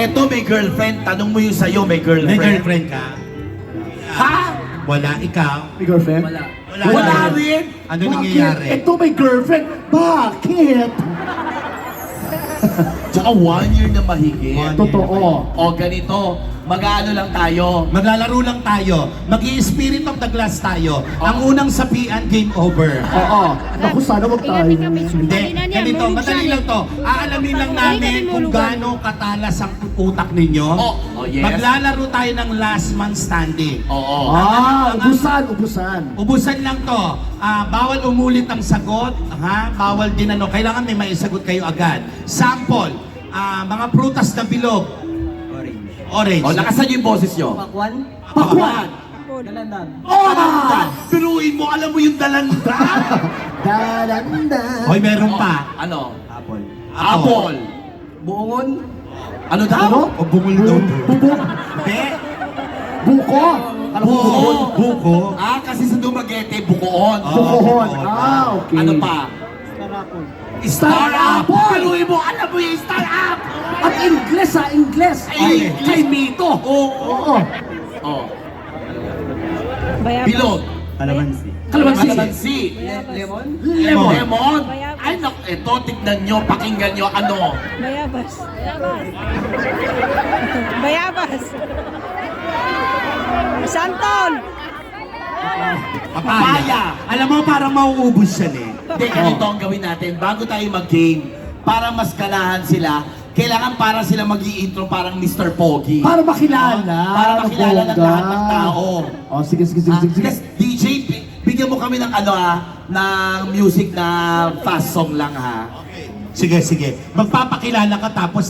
Eto may girlfriend, tanong mo yung sa'yo, may girlfriend. May girlfriend ka? Ha? Wala, ikaw? May girlfriend? Wala rin? Ano nangyayari? Ito may girlfriend. Bakit? Tsaka 1 year na mahigit. Totoo. O ganito, mag-ano lang tayo. Maglalaro lang tayo. Mag-i-spirit of the glass tayo. Ang unang sapian, game over. Oo. Naku, sana wag tayo. Hindi, ganito, madali lang to. Aalamin lang namin kung gaano katalas ang utak ninyo. Oh, yes. Maglalaro tayo ng last man standing. Oo. Ubusan. Ubusan lang to. Bawal umulit ang sagot, ha? Bawal din ano. Kailangan may maisagot kayo agad. Sample, mga prutas na bilog. Orange. O, lakasan niyo yung boses niyo. Pakwan. Dalandan. Piruin mo, alam mo yung dalanda. Dalanda. Hoy, meron pa. Ano? Apple. Apple. Buongon. Ano daw? Ano? O bumuldo. Bubok. Hindi. Buko. Buko. Buko. Kasi sa Dumaguete, bukoon. Bukohon. okay. Okay. Ano pa? Karapon. Star Apple! Piruin mo, alam mo yung Star Apple. At Ingles Ingles. Ay, kay Mito. Oo. Oh. Bayabas. Bilog. Kalamansi. Kalamansi. Lemon. Lemon. Lemon. Bayabas. Ay, ito, tignan nyo, pakinggan nyo, ano? Bayabas. Bayabas. Santol. Papaya. Alam mo, parang mauubos yan eh. Hindi, ganito ang gawin natin. Bago tayo mag-game, para mas kalahan sila, kailangan para sila mag-i-intro parang Mr. Pogi. Para makilala. Para makilala ng Bongga. lahat ng tao. Oh, sige. Yes, DJ, bigyan mo kami ng ano ng music na fast song lang ha. Sige. Magpapakilala ka tapos